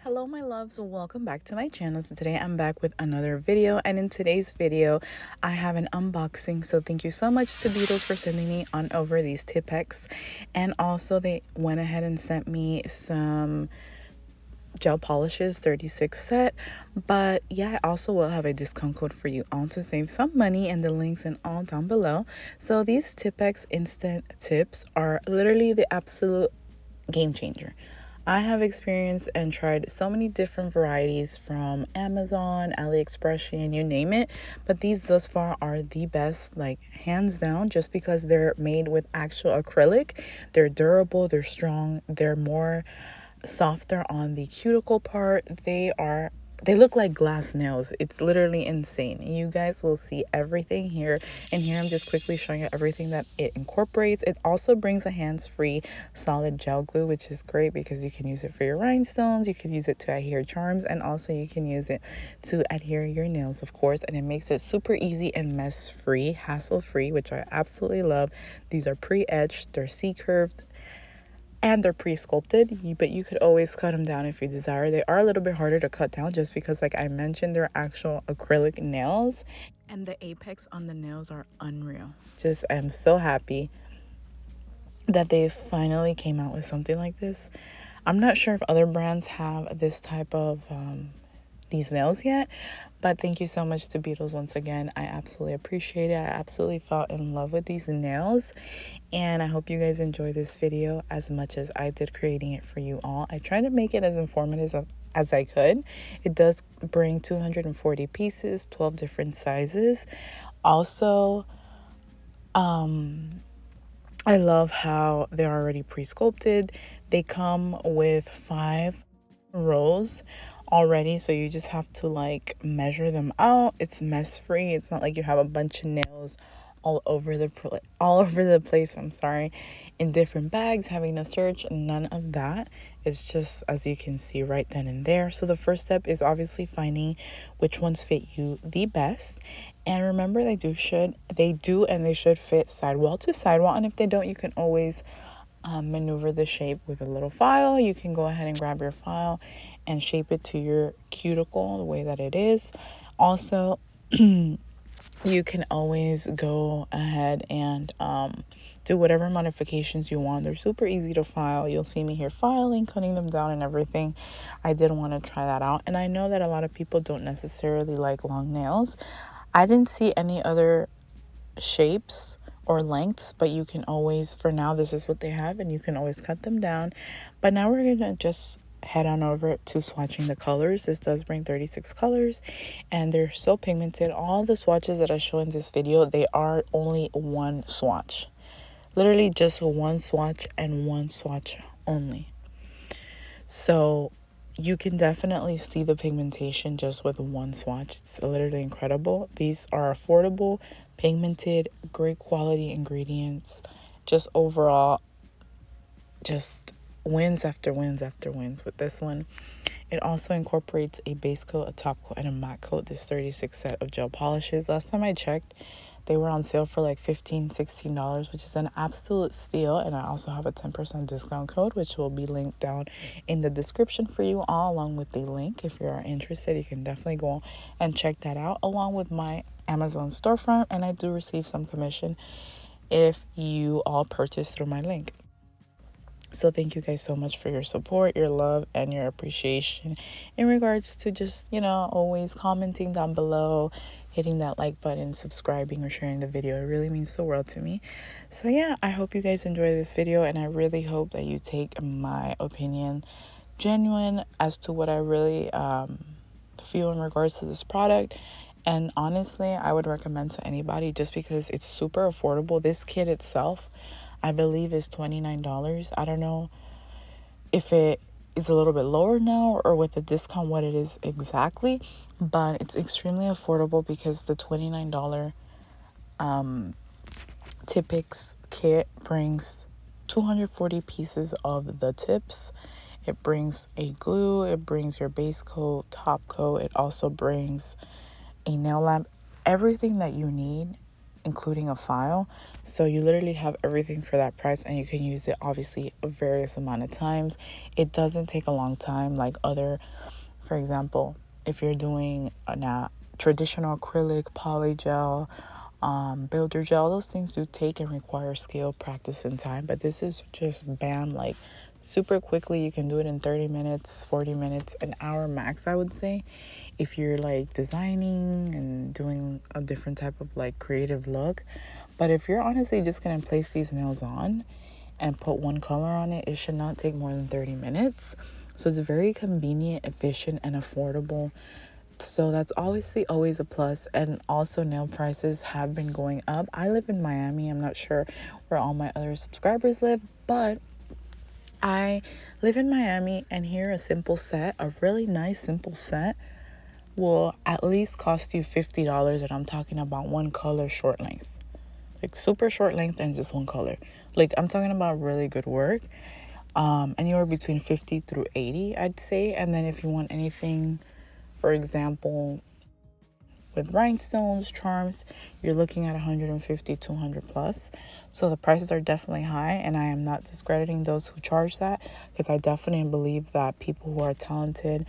Hello my loves, welcome back to my channel. So today I'm back with another video, and in today's video I have an unboxing. So thank you so much to Beetles for sending me on over these TIPEX, and also they went ahead and sent me some gel polishes, 36 set. But yeah, I also will have a discount code for you all to save some money, and the links and all down below. So these TIPEX instant tips are literally the absolute game changer. I have experienced and tried so many different varieties from Amazon, AliExpress, and you name it, but these thus far are the best, like hands down, just because they're made with actual acrylic. They're durable, they're strong, they're more softer on the cuticle part. They look like glass nails. It's literally insane. You guys will see everything here. And here I'm just quickly showing you everything that it incorporates. It also brings a hands-free solid gel glue, which is great because you can use it for your rhinestones, you can use it to adhere charms, and also you can use it to adhere your nails, of course. And it makes it super easy and mess-free, hassle-free, which I absolutely love. These are pre-etched, they're C-curved, and they're pre-sculpted, but you could always cut them down if you desire. They are a little bit harder to cut down just because, like I mentioned, they're actual acrylic nails, and the apex on the nails are unreal. Just, I'm so happy that they finally came out with something like this. I'm not sure if other brands have this type of these nails yet, but thank you so much to Beetles once again. I absolutely appreciate it. I absolutely fell in love with these nails, and I hope you guys enjoy this video as much as I did creating it for you all. I tried to make it as informative as I could. It does bring 240 pieces, 12 different sizes. Also, I love how they're already pre-sculpted. They come with 5 rows already, so you just have to like measure them out. It's mess free. It's not like you have a bunch of nails all over the place, I'm sorry, in different bags, having to search. None of that. It's just, as you can see, right then and there. So the first step is obviously finding which ones fit you the best. And remember, they do and they should fit sidewall to sidewall. And if they don't, you can always maneuver the shape with a little file. You can go ahead and grab your file and shape it to your cuticle the way that it is. Also, you can always go ahead and do whatever modifications you want. They're super easy to file. You'll see me here filing, cutting them down and everything. I did want to try that out. And I know that a lot of people don't necessarily like long nails. I didn't see any other shapes or lengths, but you can always, for now, this is what they have, and you can always cut them down. But now we're gonna just head on over to swatching the colors. This does bring 36 colors, and they're so pigmented. All the swatches that I show in this video, they are only one swatch, literally just one swatch and one swatch only. So you can definitely see the pigmentation just with one swatch. It's literally incredible. These are affordable, pigmented, great quality ingredients. Just overall, just wins after wins after wins with this one. It also incorporates a base coat, a top coat, and a matte coat. This 36 set of gel polishes. Last time I checked, they were on sale for like $15-16, which is an absolute steal. And I also have a 10% discount code, which will be linked down in the description for you all, along with the link. If you're interested, you can definitely go and check that out, along with my Amazon storefront. And I do receive some commission if you all purchase through my link. So thank you guys so much for your support, your love, and your appreciation in regards to just, always commenting down below, hitting that like button, subscribing, or sharing the video. It really means the world to me. So yeah, I hope you guys enjoy this video, and I really hope that you take my opinion genuine as to what I really feel in regards to this product. And honestly, I would recommend to anybody just because it's super affordable. This kit itself, I believe, is $29. I don't know if it is a little bit lower now or with the discount what it is exactly, but it's extremely affordable because the $29 TIPEX kit brings 240 pieces of the tips. It brings a glue, it brings your base coat, top coat. It also brings a nail lamp, everything that you need including a file. So you literally have everything for that price, and you can use it obviously a various amount of times. It doesn't take a long time like other, for example, if you're doing a traditional acrylic, poly gel, builder gel, those things do take and require skill, practice, and time. But this is just bam, like super quickly. You can do it in 30 minutes, 40 minutes, an hour max, I would say, if you're like designing and doing a different type of like creative look. But if you're honestly just gonna place these nails on and put one color on it, it should not take more than 30 minutes. So it's very convenient, efficient, and affordable. So that's obviously always a plus. And also, nail prices have been going up. I live in Miami. I'm not sure where all my other subscribers live, but I live in Miami, and here a simple set, a really nice simple set, will at least cost you $50. And I'm talking about one color short length, like super short length and just one color. Like, I'm talking about really good work. Anywhere between 50 through 80, I'd say. And then if you want anything, for example, with rhinestones, charms, you're looking at 150, 200 plus. So the prices are definitely high, and I am not discrediting those who charge that, because I definitely believe that people who are talented,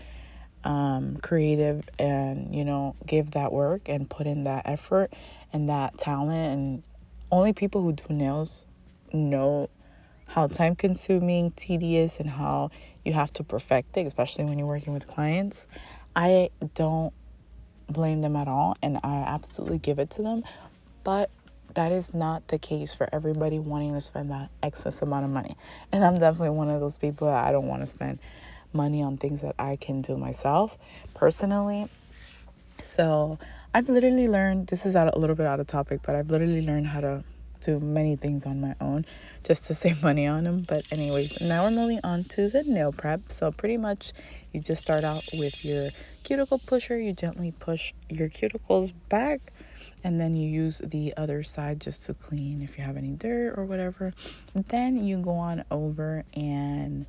creative, and give that work and put in that effort and that talent, and only people who do nails know how time consuming, tedious, and how you have to perfect it, especially when you're working with clients. I don't blame them at all, and I absolutely give it to them. But that is not the case for everybody wanting to spend that excess amount of money. And I'm definitely one of those people that I don't want to spend money on things that I can do myself personally. So I've literally learned, this is a little bit out of topic, but I've literally learned how to do many things on my own just to save money on them. But anyways, now we're moving on to the nail prep. So pretty much you just start out with your cuticle pusher. You gently push your cuticles back, and then you use the other side just to clean if you have any dirt or whatever. Then you go on over, and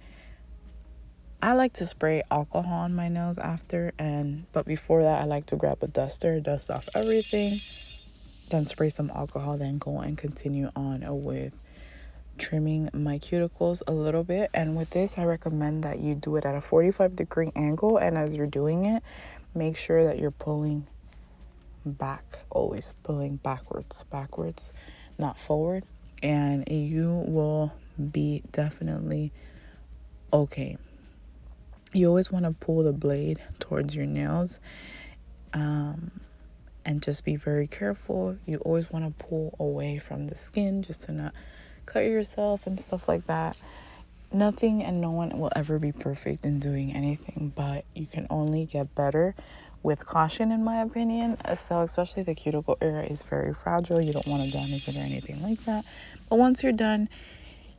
I like to spray alcohol on my nails after, but before that I like to grab a duster, dust off everything, then spray some alcohol, then go and continue on with trimming my cuticles a little bit. And with this, I recommend that you do it at a 45-degree angle, and as you're doing it, make sure that you're pulling back, always pulling backwards, not forward, and you will be definitely okay. You always want to pull the blade towards your nails, and just be very careful. You always want to pull away from the skin just to not cut yourself and stuff like that. Nothing and no one will ever be perfect in doing anything, but you can only get better with caution, in my opinion. So especially the cuticle area is very fragile. You don't want to damage it or anything like that. But once you're done,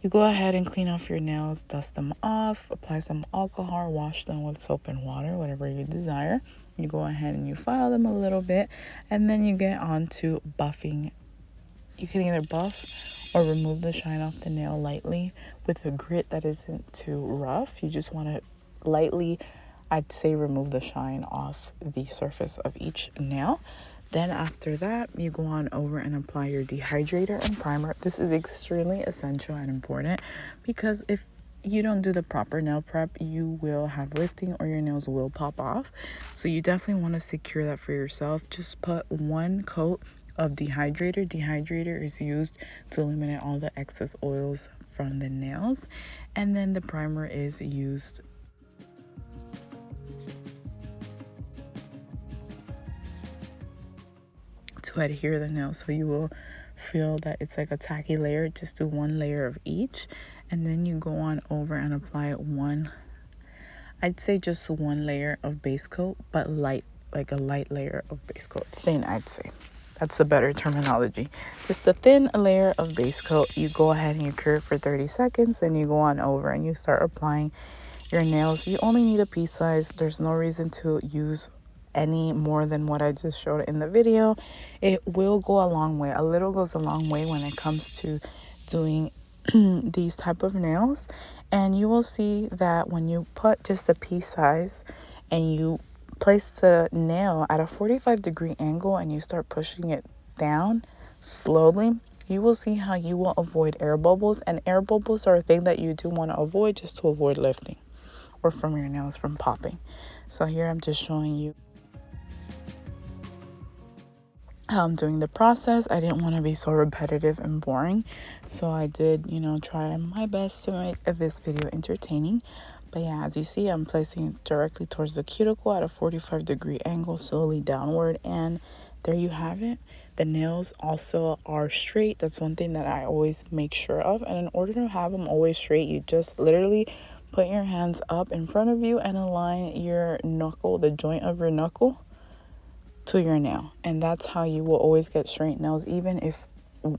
you go ahead and clean off your nails, dust them off, apply some alcohol, wash them with soap and water, whatever you desire. You go ahead and you file them a little bit, and then you get on to buffing. You can either buff or remove the shine off the nail lightly with a grit that isn't too rough. You just want to lightly, I'd say, remove the shine off the surface of each nail. Then after that, you go on over and apply your dehydrator and primer. This is extremely essential and important, because if you don't do the proper nail prep, you will have lifting or your nails will pop off. So you definitely want to secure that for yourself. Just put one coat of dehydrator. Dehydrator is used to eliminate all the excess oils from the nails, and then the primer is used to adhere the nail. So you will feel that it's like a tacky layer. Just do one layer of each, and then you go on over and apply I'd say just one layer of base coat, but light, like a light layer of base coat. Thin, I'd say. That's the better terminology. Just a thin layer of base coat. You go ahead and you cure it for 30 seconds, and you go on over and you start applying your nails. You only need a pea size. There's no reason to use any more than what I just showed in the video. It will go a long way. A little goes a long way when it comes to doing these type of nails. And you will see that when you put just a pea size and you place the nail at a 45-degree angle and you start pushing it down slowly, you will see how you will avoid air bubbles. And air bubbles are a thing that you do want to avoid, just to avoid lifting or from your nails from popping. So here I'm just showing you how I'm doing the process. I didn't want to be so repetitive and boring, so I did, try my best to make this video entertaining. But yeah, as you see, I'm placing it directly towards the cuticle at a 45-degree angle, slowly downward, and there you have it. The nails also are straight. That's one thing that I always make sure of. And in order to have them always straight, you just literally put your hands up in front of you and align your knuckle, the joint of your knuckle, to your nail. And that's how you will always get straight nails, even if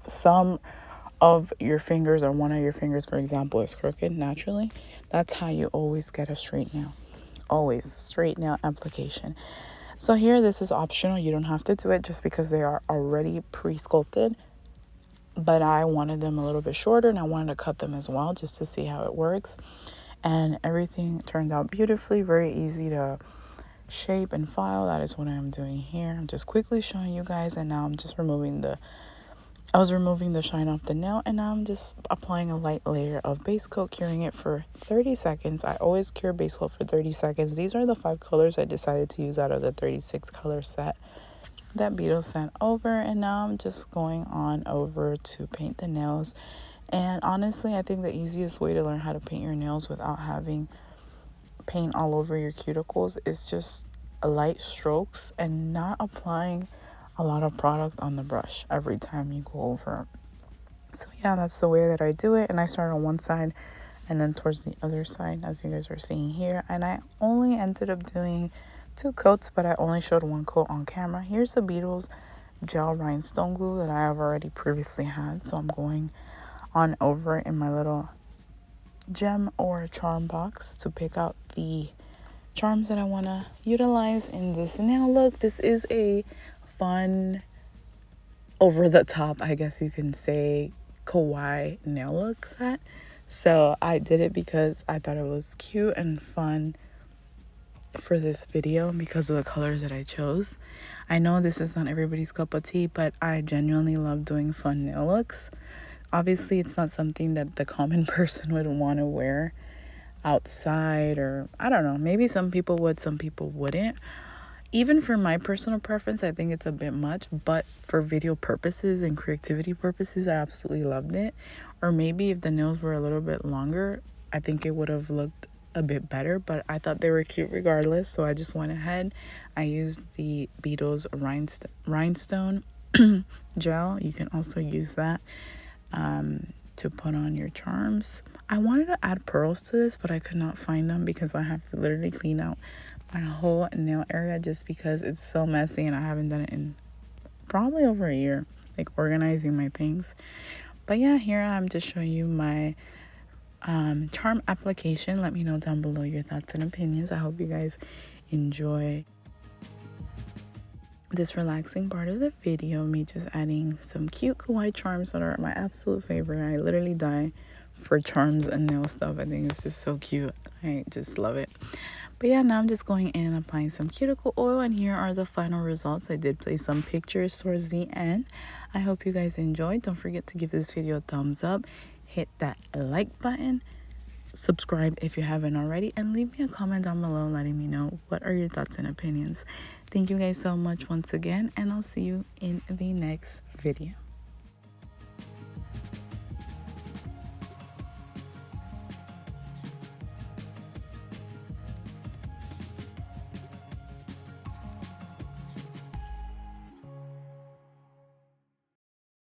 some of your fingers or one of your fingers, for example, is crooked naturally. That's how you always get a straight nail. Always straight nail application. So here, this is optional. You don't have to do it just because they are already pre-sculpted. But I wanted them a little bit shorter, and I wanted to cut them as well just to see how it works. And everything turned out beautifully, very easy to shape and file. That is what I'm doing here. I'm just quickly showing you guys, and now I'm just removing the shine off the nail, and now I'm just applying a light layer of base coat, curing it for 30 seconds. I always cure base coat for 30 seconds. These are the 5 colors I decided to use out of the 36 color set that Beetles sent over, and now I'm just going on over to paint the nails. And honestly, I think the easiest way to learn how to paint your nails without having paint all over your cuticles is just light strokes and not applying a lot of product on the brush every time you go over. So yeah, that's the way that I do it. And I start on one side and then towards the other side, as you guys are seeing here. And I only ended up doing 2 coats, but I only showed 1 coat on camera. Here's the Beetles gel rhinestone glue that I have already previously had. So I'm going on over in my little gem or charm box to pick out the charms that I want to utilize in this nail look. This is a fun, over the top, I guess you can say, kawaii nail look set. So I did it because I thought it was cute and fun for this video because of the colors that I chose. I know this is not everybody's cup of tea, but I genuinely love doing fun nail looks. Obviously, it's not something that the common person would want to wear outside, or I don't know, maybe some people would, some people wouldn't. Even for my personal preference, I think it's a bit much, but for video purposes and creativity purposes, I absolutely loved it. Or maybe if the nails were a little bit longer, I think it would have looked a bit better, but I thought they were cute regardless, so I just went ahead. I used the Beetles rhinestone gel. You can also use that to put on your charms. I wanted to add pearls to this, but I could not find them because I have to literally clean out my whole nail area just because it's so messy and I haven't done it in probably over a year, like organizing my things. But yeah, here I'm just showing you my charm application. Let me know down below your thoughts and opinions. I hope you guys enjoy this relaxing part of the video, me just adding some cute kawaii charms that are my absolute favorite. I literally die for charms and nail stuff. I think it's just so cute. I just love it. But yeah, now I'm just going in and applying some cuticle oil, and here are the final results. I did place some pictures towards the end. I hope you guys enjoyed. Don't forget to give this video a thumbs up, hit that like button, subscribe if you haven't already, and leave me a comment down below letting me know what are your thoughts and opinions. Thank you guys so much once again, and I'll see you in the next video.